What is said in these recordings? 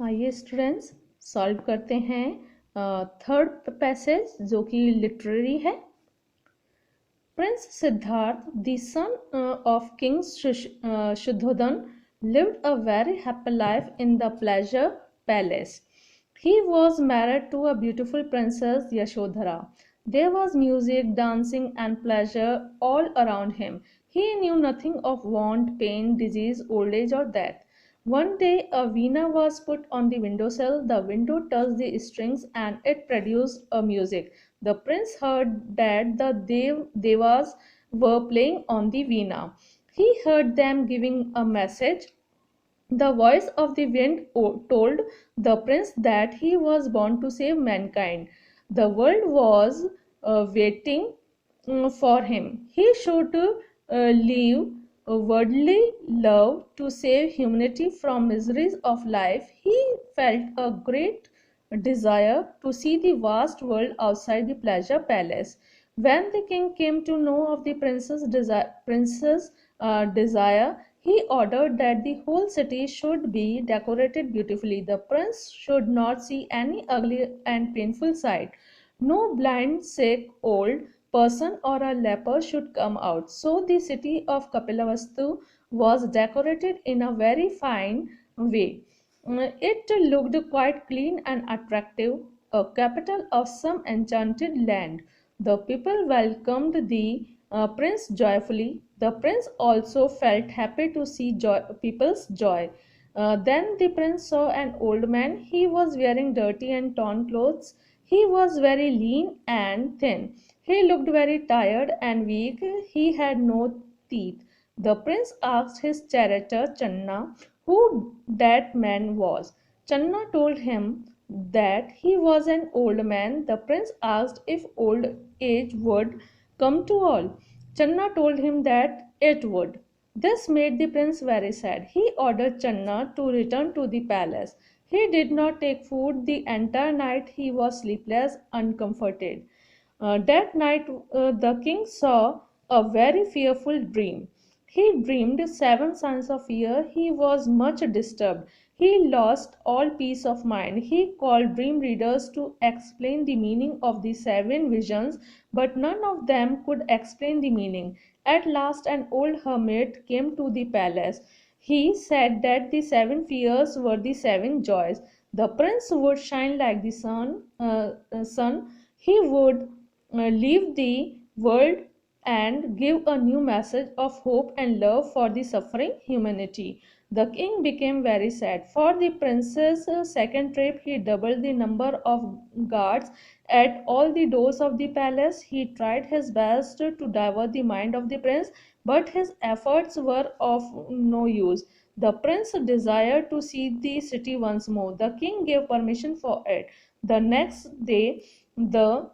आइए students solve करते हैं थर्ड पैसेज जो कि लिटरेरी है। Prince Siddharth, the son of King Shuddhodhan, lived a very happy life in the pleasure palace. He was married to a beautiful princess Yashodhara. There was music, dancing, and pleasure all around him. He knew nothing of want, pain, disease, old age, or death. One day a veena was put on the windowsill, the window touched the strings and it produced a music. The prince heard that the devas were playing on the veena. He heard them giving a message. The voice of the wind told the prince that he was born to save mankind. The world was waiting for him. He should leave worldly love to save humanity from miseries of life. He felt a great desire to see the vast world outside the pleasure palace. When the king came to know of the prince's desire, he ordered that the whole city should be decorated beautifully. The prince should not see any ugly and painful sight. No blind, sick, old person or a leper should come out. So the city of Kapilavastu was decorated in a very fine way. It looked quite clean and attractive, a capital of some enchanted land. The people welcomed the prince joyfully. The prince also felt happy to see people's joy. Then the prince saw an old man. He was wearing dirty and torn clothes. He was very lean and thin. He looked very tired and weak. He had no teeth. The prince asked his charioteer Channa who that man was. Channa told him that he was an old man. The prince asked if old age would come to all. Channa told him that it would. This made the prince very sad. He ordered Channa to return to the palace. He did not take food the entire night. He was sleepless, uncomforted. That night the king saw a very fearful dream. He dreamed 7 sons of fear. He was much disturbed. He lost all peace of mind. He called dream readers to explain the meaning of the 7 visions, but none of them could explain the meaning. At last, an old hermit came to the palace. He said that the 7 fears were the 7 joys. The prince would shine like the sun. He would leave the world and give a new message of hope and love for the suffering humanity. The king became very sad. For the prince's second trip, he doubled the number of guards at all the doors of the palace. He tried his best to divert the mind of the prince, but his efforts were of no use. The prince desired to see the city once more. The king gave permission for it. The next day, the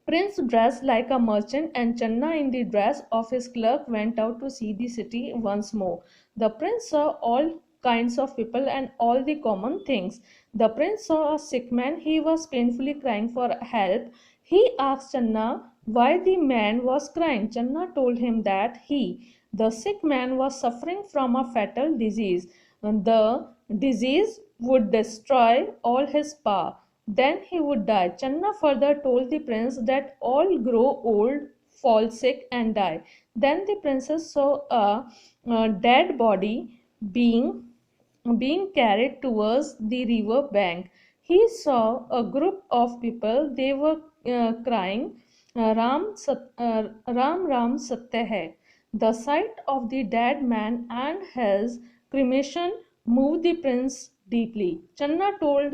Prince dressed like a merchant and Channa in the dress of his clerk went out to see the city once more. The prince saw all kinds of people and all the common things. The prince saw a sick man. He was painfully crying for help. He asked Channa why the man was crying. Channa told him that the sick man, was suffering from a fatal disease. The disease would destroy all his power. Then he would die. Channa further told the prince that all grow old, fall sick, and die. Then the princess saw a dead body being carried towards the river bank. He saw a group of people. They were crying, Ram Ram Satya Hai. The sight of the dead man and his cremation moved the prince deeply. Channa told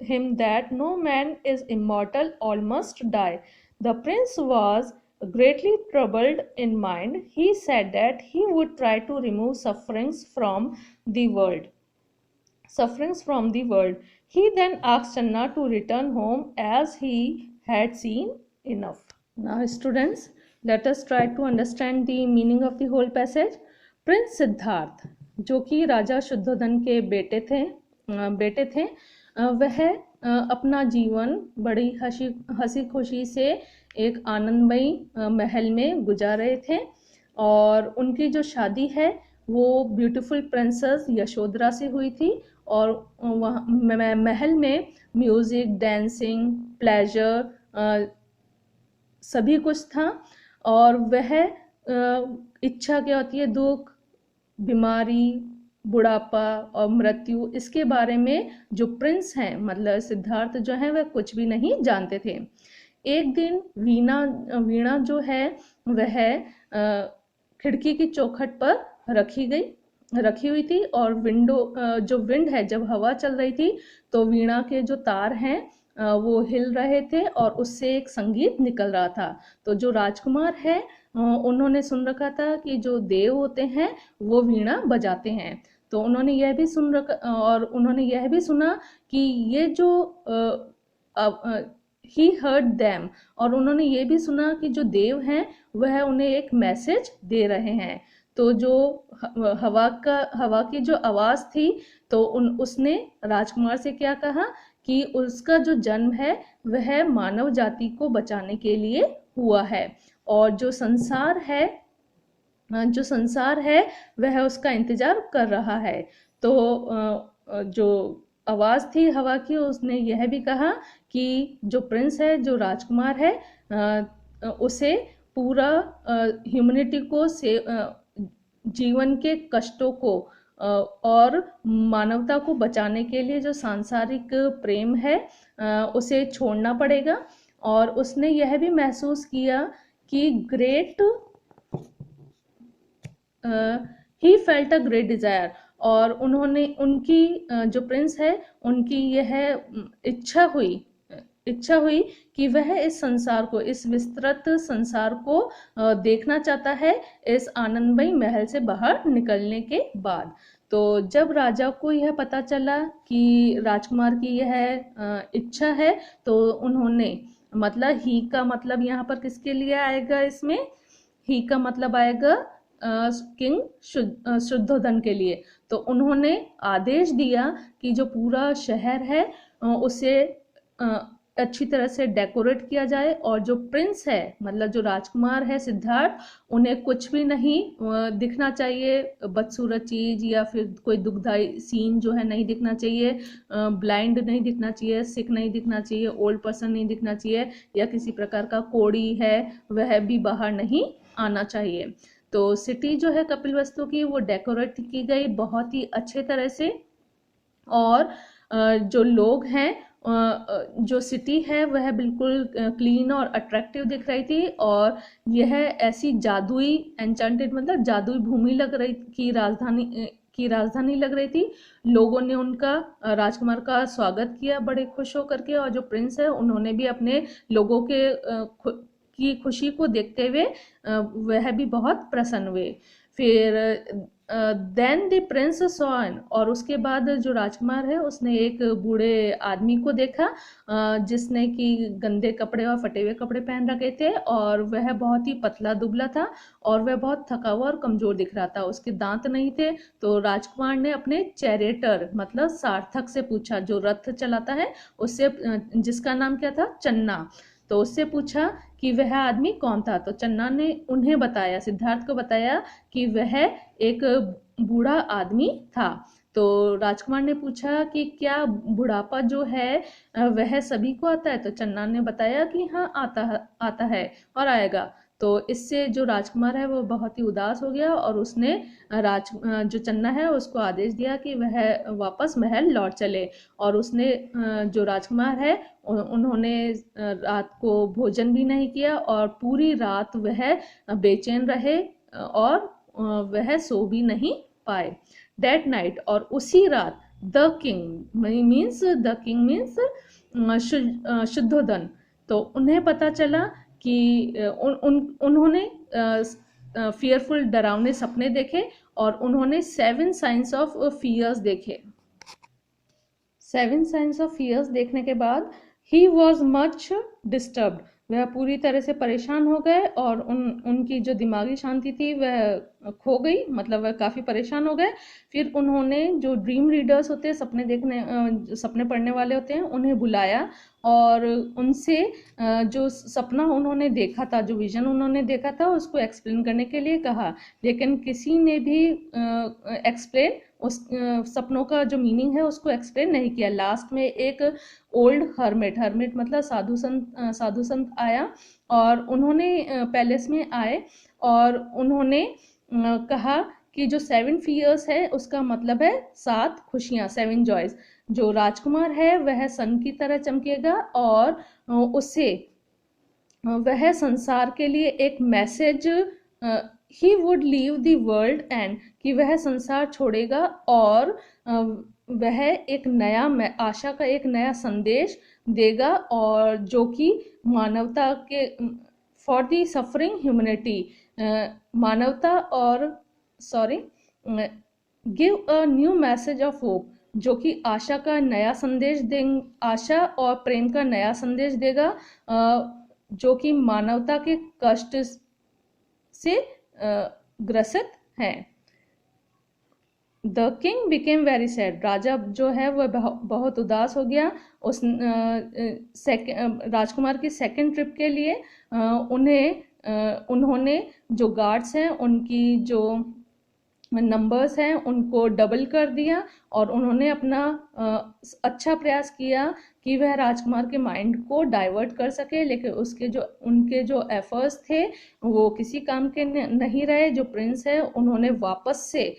him that no man is immortal, all must die. The prince was greatly troubled in mind. He said that he would try to remove the world sufferings from the world. He then asked Channa to return home as he had seen enough. Now, students, let us try to understand the meaning of the whole passage. Prince Siddharth, जो कि राजा शुद्धोधन के बेटे थे, वह अपना जीवन बड़ी हंसी खुशी से एक आनंदमयी महल में गुजार रहे थे और उनकी जो शादी है वो ब्यूटीफुल प्रिंसेस यशोधरा से हुई थी और वहाँ महल में म्यूजिक, डांसिंग, प्लेजर सभी कुछ था। और वह इच्छा क्या होती है, दुख, बीमारी, बुढ़ापा और मृत्यु, इसके बारे में जो प्रिंस हैं मतलब सिद्धार्थ जो है वह कुछ भी नहीं जानते थे। एक दिन वीणा जो है वह खिड़की की चौखट पर रखी हुई थी, और जो विंड है, जब हवा चल रही थी तो वीणा के जो तार हैं वो हिल रहे थे और उससे एक संगीत निकल रहा था। तो जो राजकुमार है उन्होंने सुन रखा था कि जो देव होते हैं वो वीणा बजाते हैं। तो उन्होंने यह भी सुन रखा, और उन्होंने यह भी सुना कि ये जो ही हर्ड दैम, और उन्होंने ये भी सुना कि जो देव हैं वह उन्हें एक मैसेज दे रहे हैं। तो जो हवा की जो आवाज थी, तो उसने राजकुमार से क्या कहा कि उसका जो जन्म है वह मानव जाति को बचाने के लिए हुआ है, और जो संसार है वह उसका इंतजार कर रहा है। तो जो आवाज थी हवा की, उसने यह भी कहा कि जो प्रिंस है, जो राजकुमार है, उसे पूरा ह्यूमैनिटी को जीवन के कष्टों को और मानवता को बचाने के लिए जो सांसारिक प्रेम है उसे छोड़ना पड़ेगा। और उसने यह भी महसूस किया कि he felt a great desire, और उनकी जो प्रिंस है उनकी यह इच्छा हुई कि वह इस संसार को, इस विस्तृत संसार को देखना चाहता है इस आनंदमयी महल से बाहर निकलने के बाद। तो जब राजा को यह पता चला कि राजकुमार की यह इच्छा है, तो उन्होंने मतलब ही का मतलब यहाँ पर किसके लिए आएगा, इसमें ही का मतलब आएगा किंग शुद्धोधन के लिए। तो उन्होंने आदेश दिया कि जो पूरा शहर है उसे अच्छी तरह से डेकोरेट किया जाए, और जो प्रिंस है मतलब जो राजकुमार है सिद्धार्थ, उन्हें कुछ भी नहीं दिखना चाहिए, बदसूरत चीज या फिर कोई दुखदाई सीन जो है नहीं दिखना चाहिए, ब्लाइंड नहीं दिखना चाहिए, सिक नहीं दिखना चाहिए, ओल्ड पर्सन नहीं दिखना चाहिए, या किसी प्रकार का कोड़ी है वह भी बाहर नहीं आना चाहिए। तो सिटी जो है कपिलवस्तु की वो डेकोरेट की गई बहुत ही अच्छे तरह से, और जो लोग हैं जो सिटी है वह बिल्कुल क्लीन और अट्रैक्टिव दिख रही थी, और यह ऐसी जादुई एन्चेंटेड मतलब जादुई भूमि लग रही की राजधानी लग रही थी। लोगों ने उनका राजकुमार का स्वागत किया बड़े खुश होकर के, और जो प्रिंस है उन्होंने भी अपने लोगों की खुशी को देखते हुए वह भी बहुत प्रसन्न हुए। फिर देन द प्रिंस सॉन, और उसके बाद जो राजकुमार है उसने एक बूढ़े आदमी को देखा जिसने कि गंदे कपड़े और फटे हुए कपड़े पहन रखे थे, और वह बहुत ही पतला दुबला था, और वह बहुत थका हुआ और कमजोर दिख रहा था, उसके दांत नहीं थे। तो राजकुमार ने अपने चैरेटर मतलब सार्थक से पूछा, जो रथ चलाता है उससे, जिसका नाम क्या था, चन्ना, तो उससे पूछा कि वह आदमी कौन था। तो चन्ना ने उन्हें बताया, सिद्धार्थ को बताया कि वह एक बूढ़ा आदमी था। तो राजकुमार ने पूछा कि क्या बुढ़ापा जो है वह सभी को आता है। तो चन्ना ने बताया कि हाँ आता है और आएगा। तो इससे जो राजकुमार है वो बहुत ही उदास हो गया, और उसने जो चन्ना है उसको आदेश दिया कि वह वापस महल लौट चले। और उसने जो राजकुमार है उन्होंने रात को भोजन भी नहीं किया, और पूरी रात वह बेचैन रहे और वह सो भी नहीं पाए। डेट नाइट, और उसी रात द किंग मीन्स शुद्धोधन, तो उन्हें पता चला कि उन्होंने फियरफुल डरावने सपने देखे, और उन्होंने 7 साइंस ऑफ फियर्स देखे। 7 साइंस ऑफ फियर्स देखने के बाद ही वॉज मच डिस्टर्ब्ड, वह पूरी तरह से परेशान हो गए, और उनकी जो दिमागी शांति थी वह खो गई, मतलब वह काफ़ी परेशान हो गए। फिर उन्होंने जो ड्रीम रीडर्स होते हैं, सपने पढ़ने वाले होते हैं, उन्हें बुलाया, और उनसे जो सपना उन्होंने देखा था, जो विजन उन्होंने देखा था, उसको एक्सप्लेन करने के लिए कहा, लेकिन किसी ने भी एक्सप्लेन उस सपनों का जो मीनिंग है उसको एक्सप्लेन नहीं किया। लास्ट में एक ओल्ड हर्मिट, हर्मिट मतलब साधु संत आया और उन्होंने पैलेस में आए और उन्होंने कहा कि जो 7 फियर्स है उसका मतलब है 7 खुशियाँ, 7 जॉयज। जो राजकुमार है वह सन की तरह चमकेगा और उससे वह संसार के लिए एक message, he would leave the world and, कि वह संसार छोड़ेगा और वह एक नया आशा का एक नया संदेश देगा, और जो कि मानवता के फॉर द सफरिंग ह्यूमैनिटी, मानवता और sorry give a new message of hope, जो कि आशा का नया संदेश दें, आशा और प्रेम का नया संदेश देगा, जो कि मानवता के कष्ट से ग्रसित हैं। The king became very sad, राजा जो है वह बहुत उदास हो गया। उस राजकुमार की सेकंड ट्रिप के लिए उन्होंने जो गार्ड्स हैं उनकी जो नंबर्स हैं उनको डबल कर दिया और उन्होंने अपना अच्छा प्रयास किया कि वह राजकुमार के माइंड को डाइवर्ट कर सके, लेकिन उनके जो एफर्ट्स थे वो किसी काम के नहीं रहे। जो प्रिंस है उन्होंने वापस से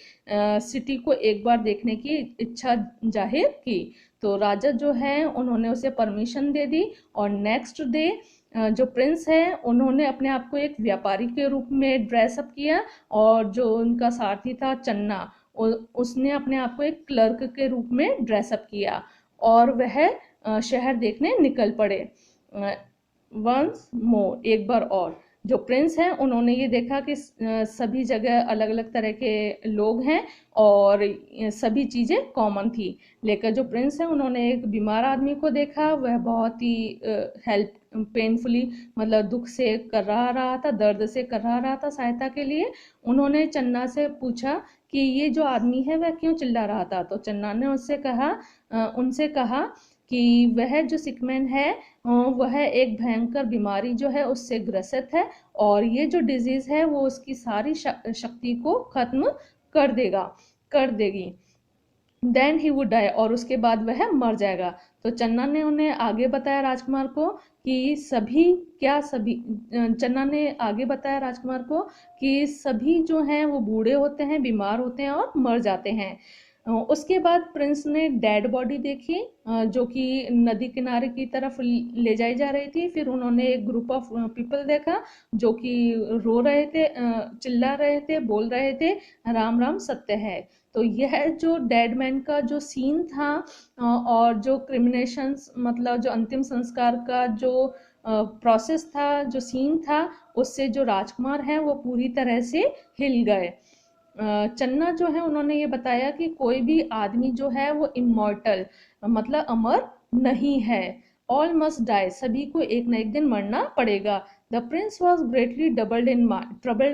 सिटी को एक बार देखने की इच्छा जाहिर की, तो राजा जो है उन्होंने उसे परमिशन दे दी और नेक्स्ट डे जो प्रिंस है उन्होंने अपने आप को एक व्यापारी के रूप में ड्रेसअप किया और जो उनका सारथी था चन्ना, उसने अपने आप को एक क्लर्क के रूप में ड्रेसअप किया और वह शहर देखने निकल पड़े। वंस मोर, एक बार और, जो प्रिंस हैं उन्होंने ये देखा कि सभी जगह अलग अलग तरह के लोग हैं और सभी चीज़ें कॉमन थी, लेकिन जो प्रिंस हैं उन्होंने एक बीमार आदमी को देखा, वह बहुत ही हेल्प पेनफुली मतलब दुख से कर रहा था, दर्द से कर रहा था सहायता के लिए। उन्होंने चन्ना से पूछा कि ये जो आदमी है वह क्यों चिल्ला रहा था, तो चन्ना ने उनसे कहा कि वह जो सिकमैन है वह एक भयंकर बीमारी जो है उससे ग्रसित है और ये जो डिजीज है वो उसकी सारी शक्ति को खत्म कर देगी, देन ही वुड डाई, और उसके बाद वह मर जाएगा। तो चन्ना ने उन्हें आगे बताया राजकुमार को कि चन्ना ने आगे बताया राजकुमार को कि सभी जो हैं वो बूढ़े होते हैं, बीमार होते हैं और मर जाते हैं। उसके बाद प्रिंस ने डेड बॉडी देखी जो कि नदी किनारे की तरफ ले जाई जा रही थी। फिर उन्होंने एक ग्रुप ऑफ पीपल देखा जो कि रो रहे थे, चिल्ला रहे थे, बोल रहे थे राम राम सत्य है। तो यह जो डेड मैन का जो सीन था और जो क्रिमिनेशंस मतलब जो अंतिम संस्कार का जो प्रोसेस था, जो सीन था, उससे जो राजकुमार हैं वो पूरी तरह से हिल गए। चन्ना जो है उन्होंने ये बताया कि कोई भी आदमी जो है वो इमॉर्टल मतलब अमर नहीं है, ऑल मस्ट डाई, सभी को एक न एक दिन मरना पड़ेगा। The Prince was greatly troubled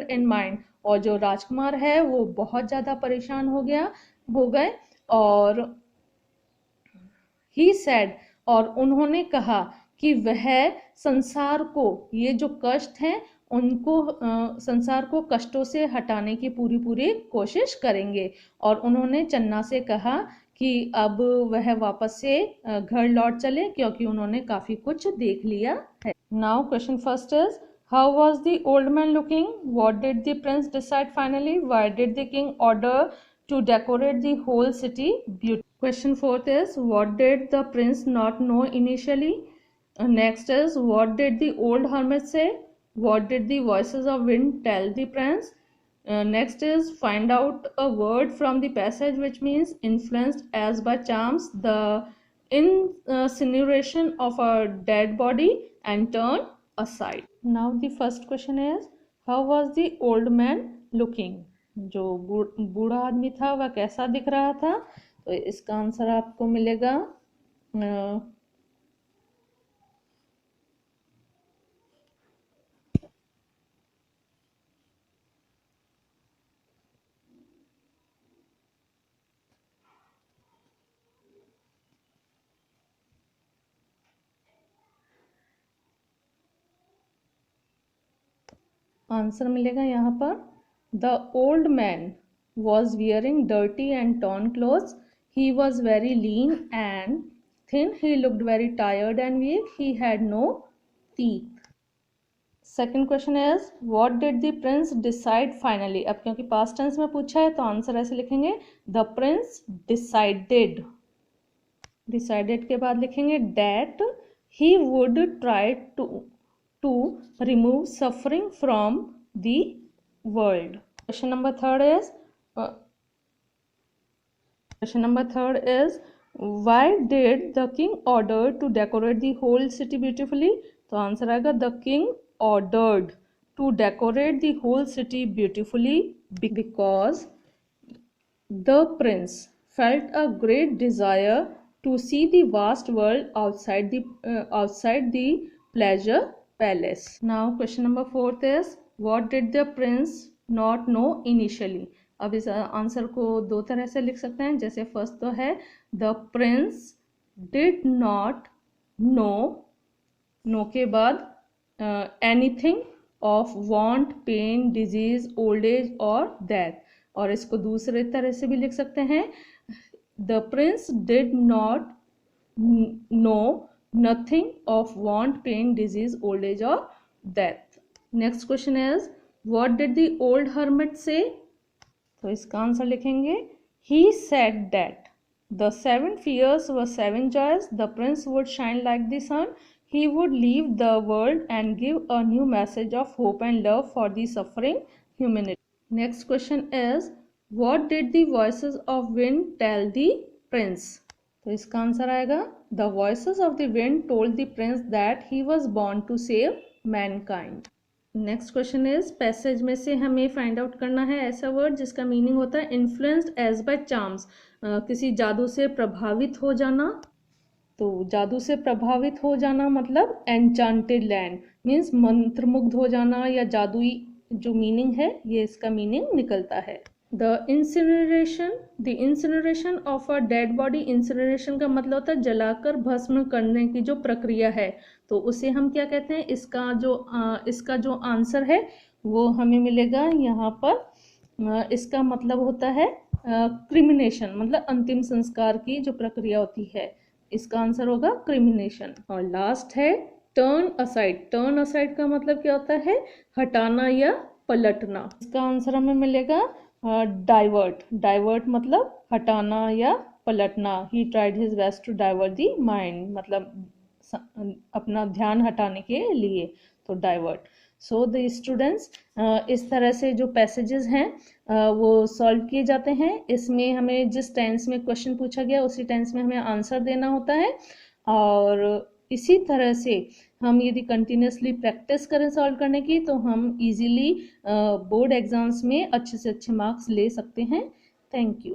in mind, और जो राजकुमार है वो बहुत ज्यादा परेशान हो गए और ही सेड, और उन्होंने कहा कि वह संसार को ये जो कष्ट हैं उनको संसार को कष्टों से हटाने की पूरी पूरी कोशिश करेंगे। और उन्होंने चन्ना से कहा कि अब वह वापस से घर लौट चले क्योंकि उन्होंने काफी कुछ देख लिया है। Now question first is, how was the old man looking, what did the Prince decide finally, why did the king order to decorate the whole city beautifully. Question fourth is, what did the prince not know initially? Next is, what did the old hermit say? What did the voices of wind tell the prince? Next is, find out a word from the passage which means influenced as by charms, the incineration of a dead body and turn aside. Now the first question is, how was the old man looking? जो बूढ़ा आदमी था वह कैसा दिख रहा था? तो इसका आंसर आपको मिलेगा आंसर मिलेगा यहाँ पर the old man was wearing dirty and torn clothes. He was very lean and thin. He looked very tired and weak. He had no teeth. Second question is what did the prince decide finally? अब क्योंकि past tense में पूछा है तो answer ऐसे लिखेंगे the prince decided. Decided के बाद लिखेंगे that he would try to remove suffering from the world. Question number third is why did the king order to decorate the whole city beautifully? तो आंसर आएगा the king ordered to decorate the whole city beautifully because the prince felt a great desire to see the vast world outside the pleasure palace. Now question number fourth is what did the prince not know initially? अब इस answer को दो तरह से लिख सकते हैं, जैसे फर्स्ट तो है the prince did not know के बाद anything of want, pain, disease, old age और डेथ, और इसको दूसरे तरह से भी लिख सकते हैं the prince did not know nothing of want, pain, disease, old age और death. Next question is what did the old hermit say? तो इसका आंसर लिखेंगे he said that the 7 fears were 7 joys, the prince would shine like the sun, he would leave the world and give a new message of hope and love for the suffering humanity. Next question is what did the voices of wind tell the prince? तो इसका answer आएगा the voices of the wind told the prince that he was born to save mankind. Next question is passage में से हमें find out करना है ऐसा word जिसका मीनिंग होता है इन्फ्लुएंस्ड एज बाय चार्म्स, किसी जादू से प्रभावित हो जाना. तो जादू से प्रभावित हो जाना मतलब एन्चांटेड लैंड मीन्स मंत्रमुग्ध हो जाना या जादुई जो मीनिंग है ये इसका मीनिंग निकलता है. The incineration of a dead body. Incineration का मतलब होता है जलाकर भस्म करने की जो प्रक्रिया है, तो उसे हम क्या कहते हैं? इसका जो आंसर है वो हमें मिलेगा यहाँ पर. इसका मतलब होता है क्रिमिनेशन, मतलब अंतिम संस्कार की जो प्रक्रिया होती है, इसका आंसर होगा क्रिमिनेशन. और लास्ट है टर्न असाइड. टर्न असाइड का मतलब क्या होता है? हटाना या पलटना. इसका आंसर हमें मिलेगा डाइवर्ट. डाइवर्ट मतलब हटाना या पलटना. He tried his best to divert the mind, मतलब अपना ध्यान हटाने के लिए, तो डाइवर्ट. सो द स्टूडेंट्स इस तरह से जो पैसेजेस हैं वो सॉल्व किए जाते हैं. इसमें हमें जिस टेंस में क्वेश्चन पूछा गया उसी टेंस में हमें आंसर देना होता है, और इसी तरह से हम यदि कंटिन्यूसली प्रैक्टिस करें सॉल्व करने की तो हम इजीली बोर्ड एग्जाम्स में अच्छे से अच्छे मार्क्स ले सकते हैं. Thank you.